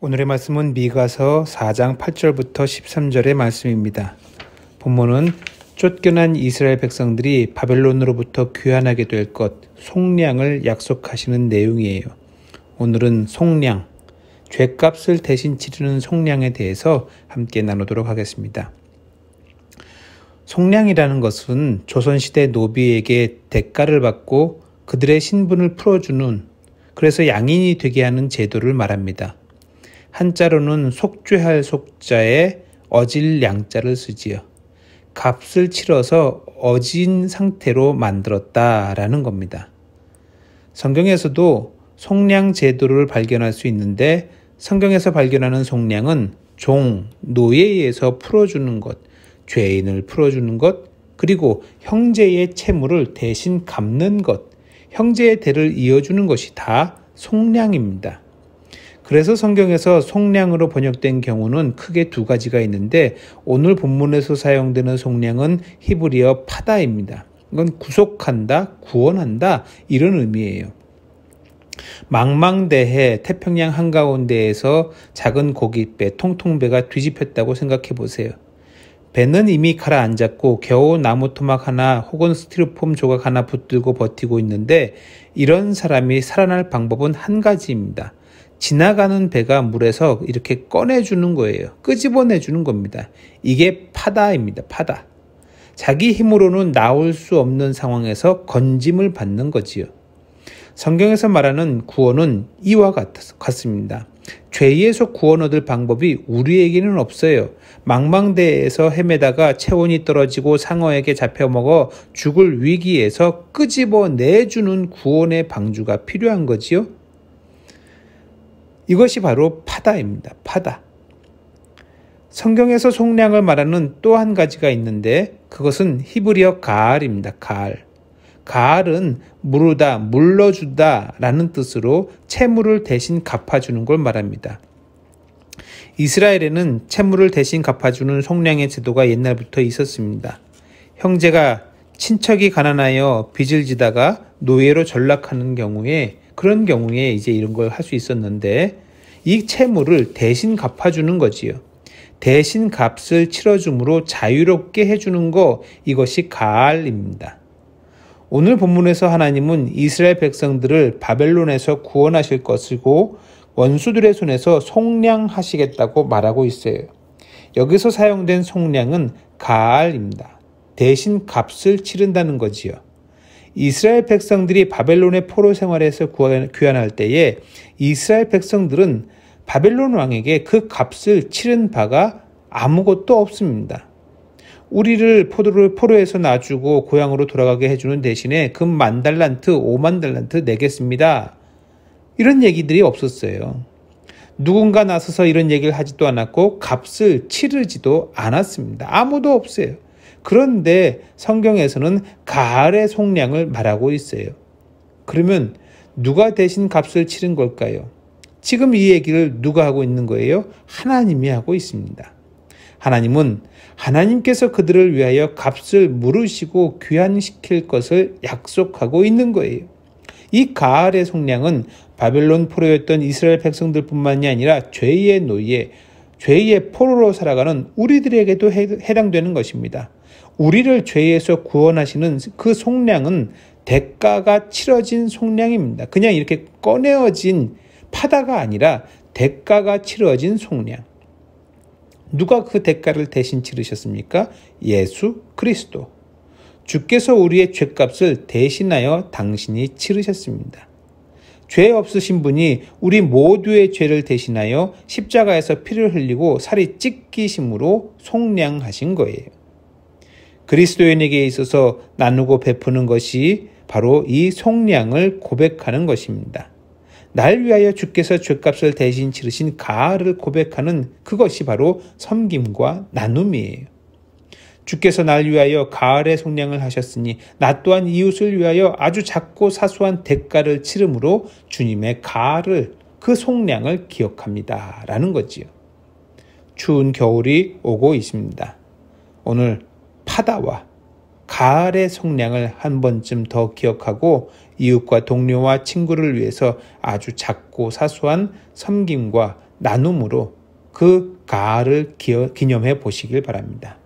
오늘의 말씀은 미가서 4장 8절부터 13절의 말씀입니다. 본문은 쫓겨난 이스라엘 백성들이 바벨론으로부터 귀환하게 될 것, 속량을 약속하시는 내용이에요. 오늘은 속량, 죗값을 대신 치르는 속량에 대해서 함께 나누도록 하겠습니다. 속량이라는 것은 조선시대 노비에게 대가를 받고 그들의 신분을 풀어주는, 그래서 양인이 되게 하는 제도를 말합니다. 한자로는 속죄할 속자에 어질 양자를 쓰지요. 값을 치러서 어진 상태로 만들었다라는 겁니다. 성경에서도 속량 제도를 발견할 수 있는데, 성경에서 발견하는 속량은 종, 노예에 의해서 풀어주는 것, 죄인을 풀어주는 것, 그리고 형제의 채무를 대신 갚는 것, 형제의 대를 이어주는 것이 다 속량입니다. 그래서 성경에서 속량으로 번역된 경우는 크게 두 가지가 있는데, 오늘 본문에서 사용되는 속량은 히브리어 파다입니다. 이건 구속한다, 구원한다, 이런 의미예요. 망망대해 태평양 한가운데에서 작은 고깃배, 통통배가 뒤집혔다고 생각해 보세요. 배는 이미 가라앉았고 겨우 나무 토막 하나 혹은 스티로폼 조각 하나 붙들고 버티고 있는데, 이런 사람이 살아날 방법은 한 가지입니다. 지나가는 배가 물에서 이렇게 꺼내주는 거예요. 끄집어내주는 겁니다. 이게 파다입니다. 파다. 자기 힘으로는 나올 수 없는 상황에서 건짐을 받는 거지요. 성경에서 말하는 구원은 이와 같습니다. 죄에서 구원 얻을 방법이 우리에게는 없어요. 망망대해에서 헤매다가 체온이 떨어지고 상어에게 잡혀먹어 죽을 위기에서 끄집어내주는 구원의 방주가 필요한 거지요. 이것이 바로 파다입니다. 파다. 성경에서 속량을 말하는 또 한 가지가 있는데, 그것은 히브리어 가알입니다. 가알. 가알은 무르다, 물러주다 라는 뜻으로 채무를 대신 갚아주는 걸 말합니다. 이스라엘에는 채무를 대신 갚아주는 속량의 제도가 옛날부터 있었습니다. 형제가 친척이 가난하여 빚을 지다가 노예로 전락하는 경우에, 그런 경우에 이제 이런 걸 할 수 있었는데, 이 채무를 대신 갚아주는 거지요. 대신 값을 치러줌으로 자유롭게 해주는 거, 이것이 가알입니다. 오늘 본문에서 하나님은 이스라엘 백성들을 바벨론에서 구원하실 것이고 원수들의 손에서 속량하시겠다고 말하고 있어요. 여기서 사용된 속량은 가알입니다. 대신 값을 치른다는 거지요. 이스라엘 백성들이 바벨론의 포로 생활에서 귀환할 때에 이스라엘 백성들은 바벨론 왕에게 그 값을 치른 바가 아무것도 없습니다. 우리를 포로에서 놔주고 고향으로 돌아가게 해주는 대신에 금 10,000달란트, 50,000달란트 내겠습니다. 이런 얘기들이 없었어요. 누군가 나서서 이런 얘기를 하지도 않았고 값을 치르지도 않았습니다. 아무도 없어요. 그런데 성경에서는 가알의 속량을 말하고 있어요. 그러면 누가 대신 값을 치른 걸까요? 지금 이 얘기를 누가 하고 있는 거예요? 하나님이 하고 있습니다. 하나님은 하나님께서 그들을 위하여 값을 물으시고 귀환시킬 것을 약속하고 있는 거예요. 이 가알의 속량은 바벨론 포로였던 이스라엘 백성들뿐만이 아니라 죄의 노예, 죄의 포로로 살아가는 우리들에게도 해당되는 것입니다. 우리를 죄에서 구원하시는 그 속량은 대가가 치러진 속량입니다. 그냥 이렇게 꺼내어진 파다가 아니라 대가가 치러진 속량. 누가 그 대가를 대신 치르셨습니까? 예수 그리스도. 주께서 우리의 죄값을 대신하여 당신이 치르셨습니다. 죄 없으신 분이 우리 모두의 죄를 대신하여 십자가에서 피를 흘리고 살이 찢기심으로 속량하신 거예요. 그리스도인에게 있어서 나누고 베푸는 것이 바로 이 속량을 고백하는 것입니다. 날 위하여 주께서 죄값을 대신 치르신 가알을 고백하는 그것이 바로 섬김과 나눔이에요. 주께서 날 위하여 가알의 속량을 하셨으니 나 또한 이웃을 위하여 아주 작고 사소한 대가를 치름으로 주님의 가알을, 그 속량을 기억합니다 라는 거지요. 추운 겨울이 오고 있습니다. 오늘 파다와 가을의 속량을 한 번쯤 더 기억하고 이웃과 동료와 친구를 위해서 아주 작고 사소한 섬김과 나눔으로 그 가을을 기념해 보시길 바랍니다.